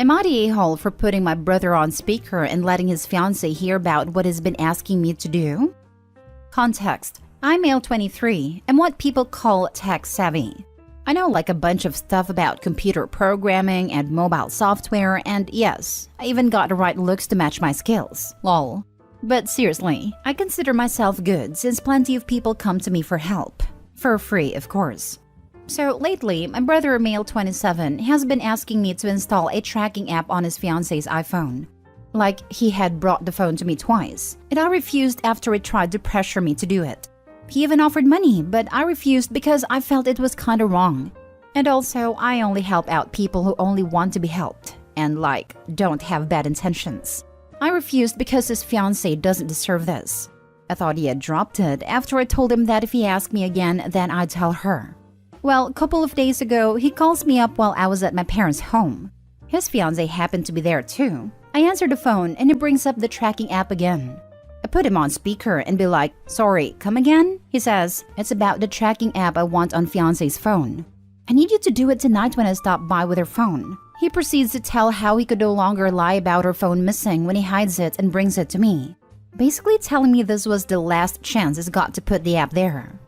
Am I the a-hole for putting my brother on speaker and letting his fiancée hear about what he's been asking me to do? Context: I'm male 23 and what people call tech savvy. I know like a bunch of stuff about computer programming and mobile software, and yes, I even got the right looks to match my skills. Lol. But seriously, I consider myself good since plenty of people come to me for help. For free, of course. So lately, my brother, male 27, has been asking me to install a tracking app on his fiancé's iPhone. Like, he had brought the phone to me twice, and I refused after he tried to pressure me to do it. He even offered money, but I refused because I felt it was kinda wrong. And also, I only help out people who only want to be helped, and like, don't have bad intentions. I refused because his fiancée doesn't deserve this. I thought he had dropped it after I told him that if he asked me again, then I'd tell her. Well, a couple of days ago, he calls me up while I was at my parents' home. His fiancée happened to be there too. I answered the phone and he brings up the tracking app again. I put him on speaker and be like, "Sorry, come again?" He says, "It's about the tracking app I want on fiancé's phone. I need you to do it tonight when I stop by with her phone." He proceeds to tell how he could no longer lie about her phone missing when he hides it and brings it to me. Basically telling me this was the last chance he's got to put the app there.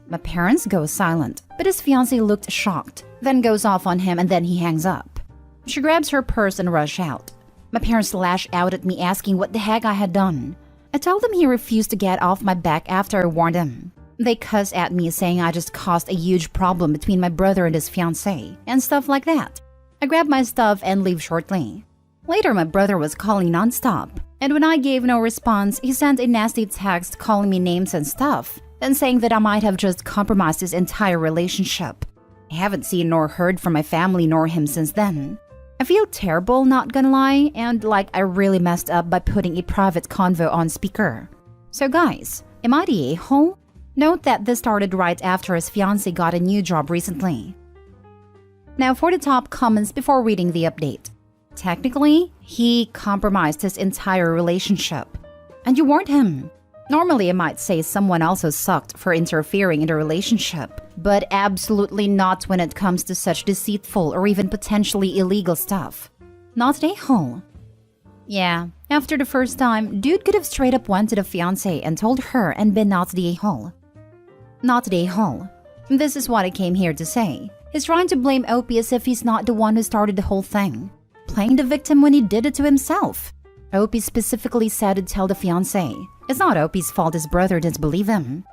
My parents go silent, but his fiancée looked shocked, then goes off on him and then he hangs up. She grabs her purse and rushes out. My parents lash out at me asking what the heck I had done. I told them he refused to get off my back after I warned him. They cuss at me saying I just caused a huge problem between my brother and his fiancée, and stuff like that. I grab my stuff and leave shortly. Later, my brother was calling nonstop, and when I gave no response, he sent a nasty text calling me names and stuff, and saying that I might have just compromised his entire relationship. I haven't seen nor heard from my family nor him since then. I feel terrible, not gonna lie, and like I really messed up by putting a private convo on speaker. So guys, am I the a-hole? Note that this started right after his fiancée got a new job recently. Now for the top comments before reading the update. Technically, he compromised his entire relationship. And you warned him. Normally, I might say someone also sucked for interfering in the relationship, but absolutely not when it comes to such deceitful or even potentially illegal stuff. Not an a-hole. Yeah, after the first time, dude could have straight up went to the fiancée and told her and been not the a-hole. Not the a-hole. This is what I came here to say. He's trying to blame Opie as if he's not the one who started the whole thing. Playing the victim when he did it to himself. Opie specifically said to tell the fiancée. It's not Opie's fault his brother didn't believe him.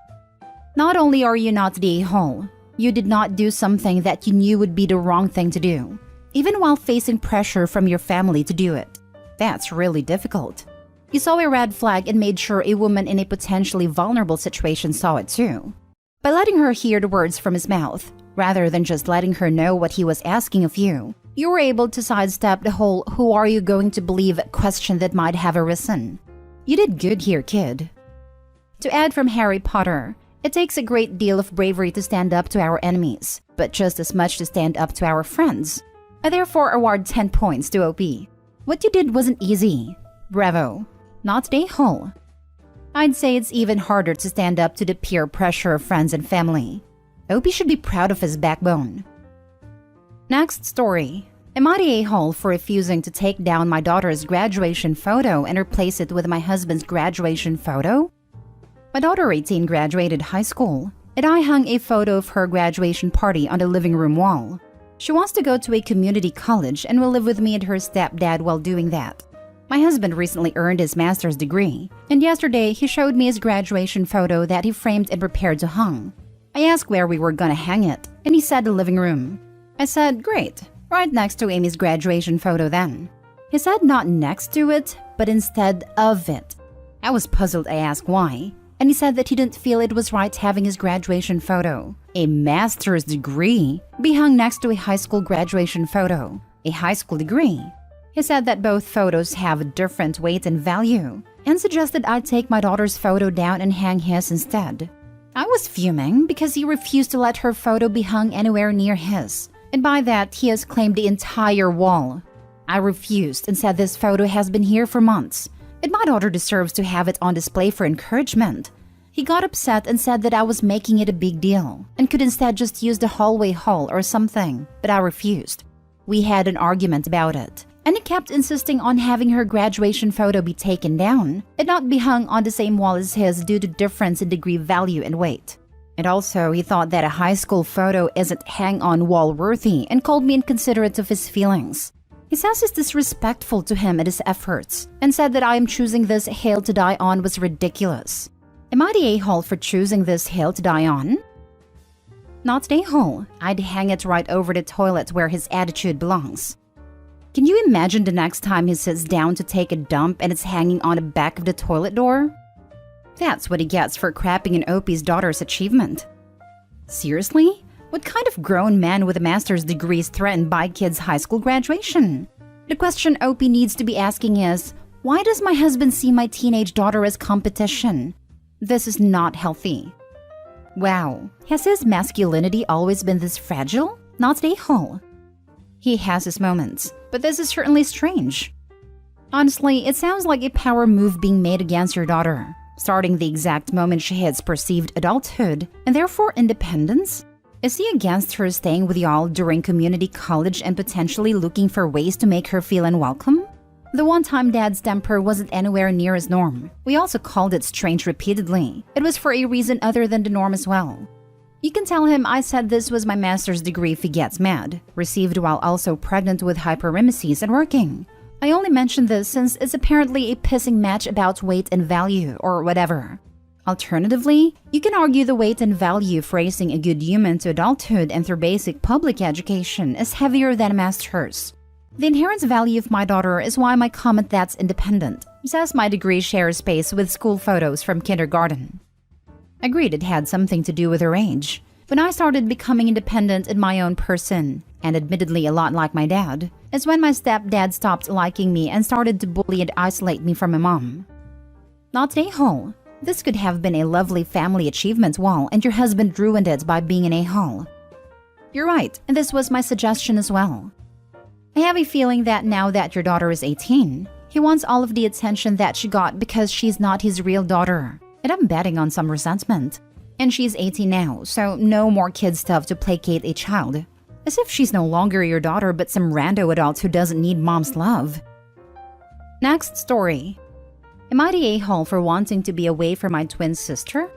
Not only are you not the a-hole, you did not do something that you knew would be the wrong thing to do, even while facing pressure from your family to do it. That's really difficult. You saw a red flag and made sure a woman in a potentially vulnerable situation saw it too. By letting her hear the words from his mouth, rather than just letting her know what he was asking of you, you were able to sidestep the whole "who are you going to believe" question that might have arisen. You did good here, kid. To add from Harry Potter, it takes a great deal of bravery to stand up to our enemies, but just as much to stand up to our friends. I therefore award 10 points to OP. What you did wasn't easy. Bravo. Not the a-hole. I'd say it's even harder to stand up to the peer pressure of friends and family. OP should be proud of his backbone. Next story. Am I the a-hole for refusing to take down my daughter's graduation photo and replace it with my husband's graduation photo? My daughter 18 graduated high school, and I hung a photo of her graduation party on the living room wall. She wants to go to a community college and will live with me and her stepdad while doing that. My husband recently earned his master's degree, and yesterday he showed me his graduation photo that he framed and prepared to hang. I asked where we were gonna hang it, and he said the living room. I said, great, right next to Amy's graduation photo then. He said not next to it, but instead of it. I was puzzled. I asked why, and he said that he didn't feel it was right having his graduation photo, a master's degree, be hung next to a high school graduation photo, a high school degree. He said that both photos have a different weight and value, and suggested I take my daughter's photo down and hang his instead. I was fuming because he refused to let her photo be hung anywhere near his, and by that he has claimed the entire wall. I refused and said this photo has been here for months, and my daughter deserves to have it on display for encouragement. He got upset and said that I was making it a big deal, and could instead just use the hallway hall or something, but I refused. We had an argument about it, and he kept insisting on having her graduation photo be taken down and not be hung on the same wall as his due to difference in degree value and weight. And also, he thought that a high school photo isn't hang-on wall worthy and called me inconsiderate of his feelings. He says it's disrespectful to him and his efforts, and said that I am choosing this hill to die on was ridiculous. Am I the a-hole for choosing this hill to die on? Not the a-hole. I'd hang it right over the toilet where his attitude belongs. Can you imagine the next time he sits down to take a dump and it's hanging on the back of the toilet door? That's what he gets for crapping in Opie's daughter's achievement. Seriously? What kind of grown man with a master's degree is threatened by kid's high school graduation? The question Opie needs to be asking is, why does my husband see my teenage daughter as competition? This is not healthy. Wow, has his masculinity always been this fragile? Not the a-hole. He has his moments, but this is certainly strange. Honestly, it sounds like a power move being made against your daughter, starting the exact moment she hits perceived adulthood and therefore independence. Is he against her staying with y'all during community college and potentially looking for ways to make her feel unwelcome? The one time Dad's temper wasn't anywhere near his norm. We also called it strange repeatedly. It was for a reason other than the norm as well. You can tell him I said this was my master's degree if he gets mad, received while also pregnant with hyperemesis and working. I only mention this since it's apparently a pissing match about weight and value or whatever. Alternatively, you can argue the weight and value of raising a good human to adulthood and through basic public education is heavier than a master's. The inherent value of my daughter is why my comment that's independent, says my degree shares space with school photos from kindergarten. Agreed it had something to do with her age. When I started becoming independent in my own person, and admittedly a lot like my dad, is when my stepdad stopped liking me and started to bully and isolate me from my mom. Not the a-hole. This could have been a lovely family achievement wall and your husband ruined it by being an a-hole. You're right, and this was my suggestion as well. I have a feeling that now that your daughter is 18, he wants all of the attention that she got because she's not his real daughter. And I'm betting on some resentment. And she's 18 now, so no more kid stuff to placate a child. As if she's no longer your daughter but some rando adult who doesn't need mom's love. Next story. Am I the a-hole for wanting to be away from my twin sister?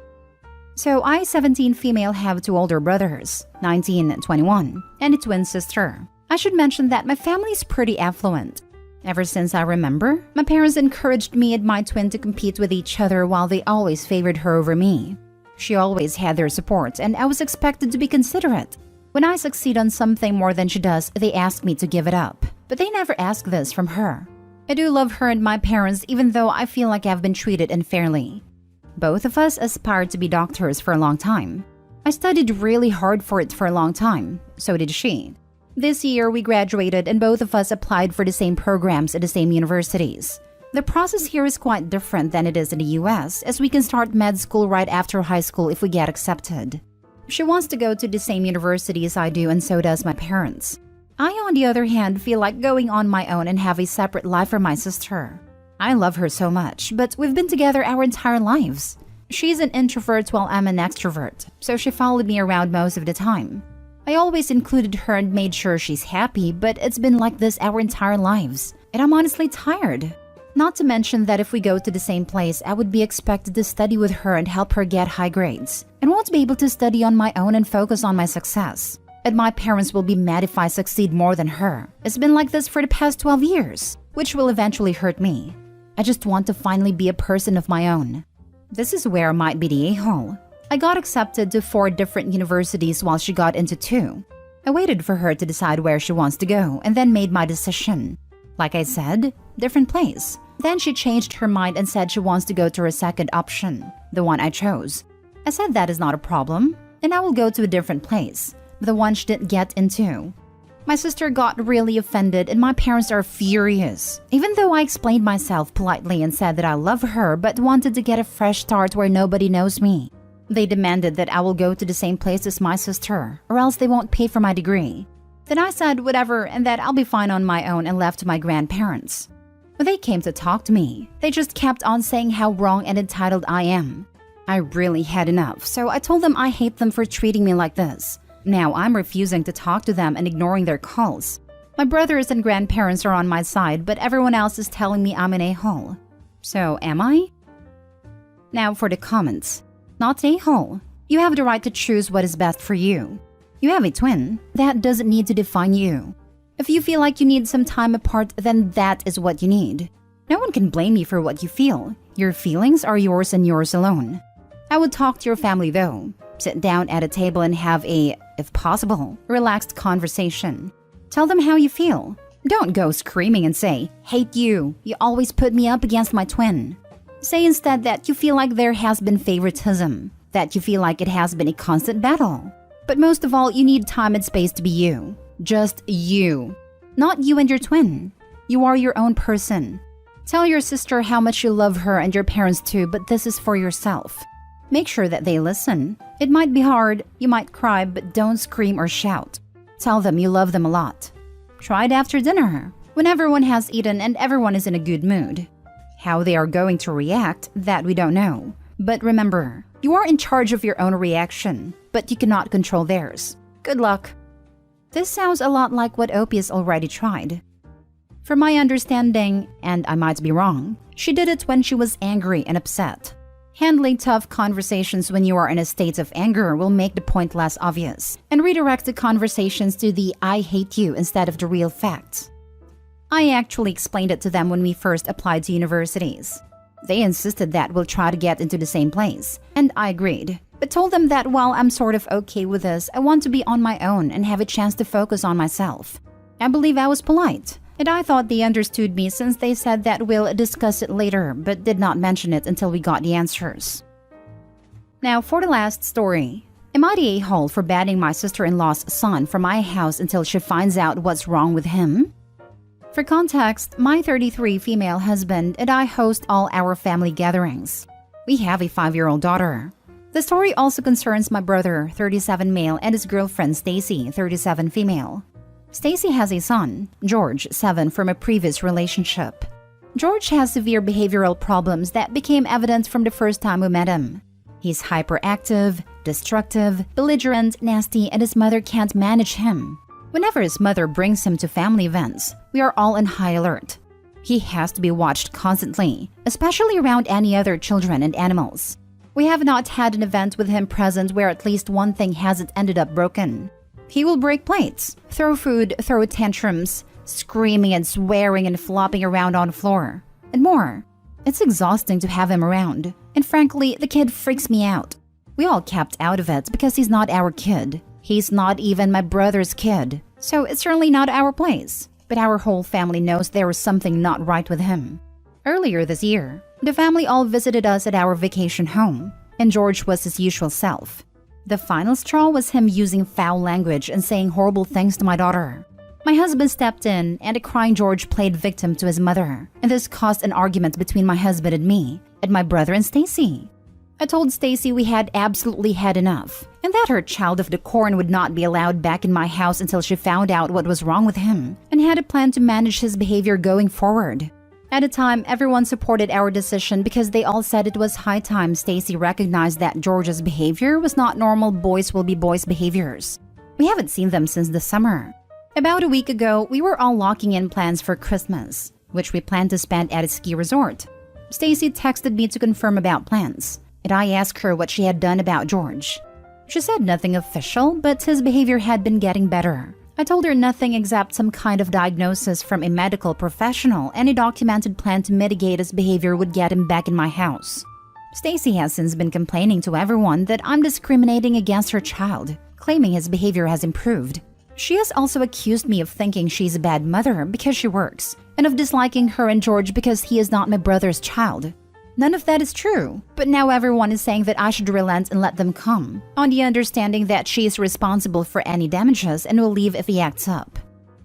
So I, 17 female, have two older brothers, 19 and 21, and a twin sister. I should mention that my family's pretty affluent. Ever since I remember, my parents encouraged me and my twin to compete with each other while they always favored her over me. She always had their support, and I was expected to be considerate. When I succeed on something more than she does, they ask me to give it up. But they never ask this from her. I do love her and my parents even though I feel like I've been treated unfairly. Both of us aspired to be doctors for a long time. I studied really hard for it for a long time, so did she. This year we graduated and both of us applied for the same programs at the same universities. The process here is quite different than it is in the US, as we can start med school right after high school if we get accepted. She wants to go to the same university as I do, and so does my parents. I, on the other hand, feel like going on my own and have a separate life from my sister. I love her so much, but we've been together our entire lives. She's an introvert while I'm an extrovert, so she followed me around most of the time. I always included her and made sure she's happy, but it's been like this our entire lives, and I'm honestly tired. Not to mention that if we go to the same place, I would be expected to study with her and help her get high grades, and won't be able to study on my own and focus on my success. And my parents will be mad if I succeed more than her. It's been like this for the past 12 years, which will eventually hurt me. I just want to finally be a person of my own. This is where I might be the a-hole. I got accepted to 4 different universities while she got into 2. I waited for her to decide where she wants to go and then made my decision. Like I said, different place. Then she changed her mind and said she wants to go to her second option, the one I chose. I said that is not a problem, and I will go to a different place, the one she didn't get into. My sister got really offended and my parents are furious, even though I explained myself politely and said that I love her but wanted to get a fresh start where nobody knows me. They demanded that I will go to the same place as my sister, or else they won't pay for my degree. Then I said whatever and that I'll be fine on my own and left to my grandparents. When they came to talk to me, they just kept on saying how wrong and entitled I am. I really had enough, so I told them I hate them for treating me like this. Now I'm refusing to talk to them and ignoring their calls. My brothers and grandparents are on my side, but everyone else is telling me I'm an a-hole. So am I? Now for the comments. Not a-hole. You have the right to choose what is best for you. You have a twin. That doesn't need to define you. If you feel like you need some time apart, then that is what you need. No one can blame you for what you feel. Your feelings are yours and yours alone. I would talk to your family though. Sit down at a table and have a, if possible, relaxed conversation. Tell them how you feel. Don't go screaming and say, "Hate you. You always put me up against my twin." Say instead that you feel like there has been favoritism, that you feel like it has been a constant battle. But most of all, you need time and space to be you. Just you. Not you and your twin. You are your own person. Tell your sister how much you love her and your parents too, but this is for yourself. Make sure that they listen. It might be hard, you might cry, but don't scream or shout. Tell them you love them a lot. Try it after dinner, when everyone has eaten and everyone is in a good mood. How they are going to react, that we don't know. But remember, you are in charge of your own reaction, but you cannot control theirs. Good luck. This sounds a lot like what Opie has already tried. From my understanding, and I might be wrong, she did it when she was angry and upset. Handling tough conversations when you are in a state of anger will make the point less obvious and redirect the conversations to the "I hate you" instead of the real facts. I actually explained it to them when we first applied to universities. They insisted that we'll try to get into the same place, and I agreed, but told them that while I'm sort of okay with this, I want to be on my own and have a chance to focus on myself. I believe I was polite. And I thought they understood me since they said that we'll discuss it later, but did not mention it until we got the answers. Now for the last story. Am I the a-hole for banning my sister-in-law's son from my house until she finds out what's wrong with him? For context, my 33 female husband and I host all our family gatherings. We have a 5-year-old daughter. The story also concerns my brother, 37 male, and his girlfriend Stacy, 37 female. Stacy has a son, George, 7, from a previous relationship. George has severe behavioral problems that became evident from the first time we met him. He's hyperactive, destructive, belligerent, nasty, and his mother can't manage him. Whenever his mother brings him to family events, we are all on high alert. He has to be watched constantly, especially around any other children and animals. We have not had an event with him present where at least one thing hasn't ended up broken. He will break plates, throw food, throw tantrums, screaming and swearing and flopping around on the floor, and more. It's exhausting to have him around, and frankly, the kid freaks me out. We all kept out of it because he's not our kid. He's not even my brother's kid, so it's certainly not our place. But our whole family knows there is something not right with him. Earlier this year, the family all visited us at our vacation home, and George was his usual self. The final straw was him using foul language and saying horrible things to my daughter. My husband stepped in, and a crying George played victim to his mother, and this caused an argument between my husband and me, and my brother and Stacy. I told Stacy we had absolutely had enough, and that her child of the corn would not be allowed back in my house until she found out what was wrong with him, and had a plan to manage his behavior going forward. At the time, everyone supported our decision because they all said it was high time Stacy recognized that George's behavior was not normal boys will be boys behaviors. We haven't seen them since the summer. About a week ago, we were all locking in plans for Christmas, which we planned to spend at a ski resort. Stacy texted me to confirm about plans, and I asked her what she had done about George. She said nothing official, but his behavior had been getting better. I told her nothing except some kind of diagnosis from a medical professional and a documented plan to mitigate his behavior would get him back in my house. Stacy has since been complaining to everyone that I'm discriminating against her child, claiming his behavior has improved. She has also accused me of thinking she's a bad mother because she works, and of disliking her and George because he is not my brother's child. None of that is true, but now everyone is saying that I should relent and let them come, on the understanding that she is responsible for any damages and will leave if he acts up.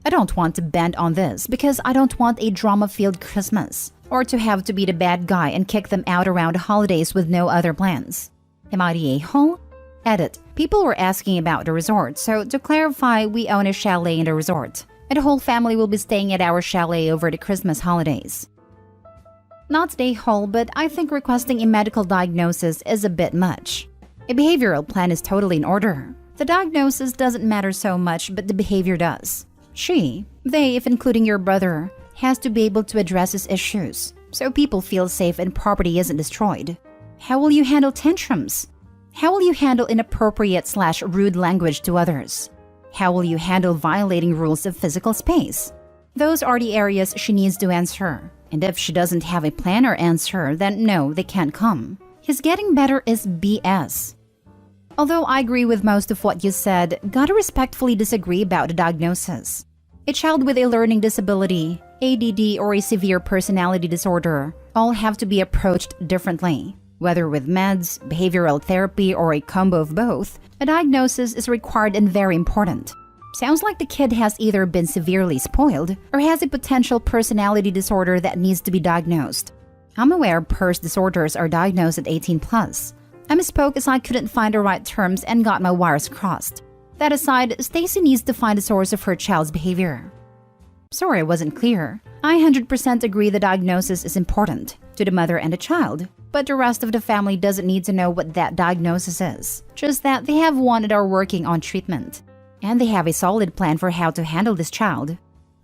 I don't want to bend on this because I don't want a drama-filled Christmas, or to have to be the bad guy and kick them out around the holidays with no other plans. Am I the a-hole? Edit. People were asking about the resort, so to clarify, we own a chalet in the resort, and the whole family will be staying at our chalet over the Christmas holidays. Not the a-hole, but I think requesting a medical diagnosis is a bit much. A behavioral plan is totally in order. The diagnosis doesn't matter so much, but the behavior does. They, if including your brother, has to be able to address his issues so people feel safe and property isn't destroyed. How will you handle tantrums? How will you handle inappropriate/rude language to others? How will you handle violating rules of physical space? Those are the areas she needs to answer. And if she doesn't have a plan or answer, then no, they can't come. His getting better is BS. Although I agree with most of what you said, gotta respectfully disagree about the diagnosis. A child with a learning disability, ADD, or a severe personality disorder all have to be approached differently. Whether with meds, behavioral therapy, or a combo of both, a diagnosis is required and very important. Sounds like the kid has either been severely spoiled or has a potential personality disorder that needs to be diagnosed. I'm aware PERS disorders are diagnosed at 18 plus. I misspoke as I couldn't find the right terms and got my wires crossed. That aside, Stacy needs to find the source of her child's behavior. Sorry I wasn't clear. I 100% agree the diagnosis is important to the mother and the child, but the rest of the family doesn't need to know what that diagnosis is, just that they have one and are working on treatment. And they have a solid plan for how to handle this child.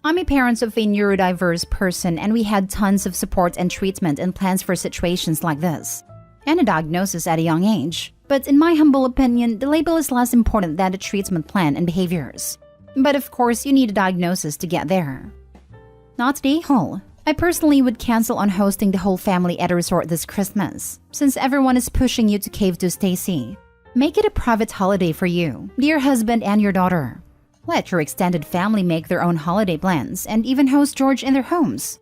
I'm a parent of a neurodiverse person and we had tons of support and treatment and plans for situations like this. And a diagnosis at a young age. But in my humble opinion, the label is less important than the treatment plan and behaviors. But of course, you need a diagnosis to get there. Not the a-hole. I personally would cancel on hosting the whole family at a resort this Christmas, since everyone is pushing you to cave to Stacy. Make it a private holiday for you, dear husband and your daughter. Let your extended family make their own holiday plans and even host George in their homes.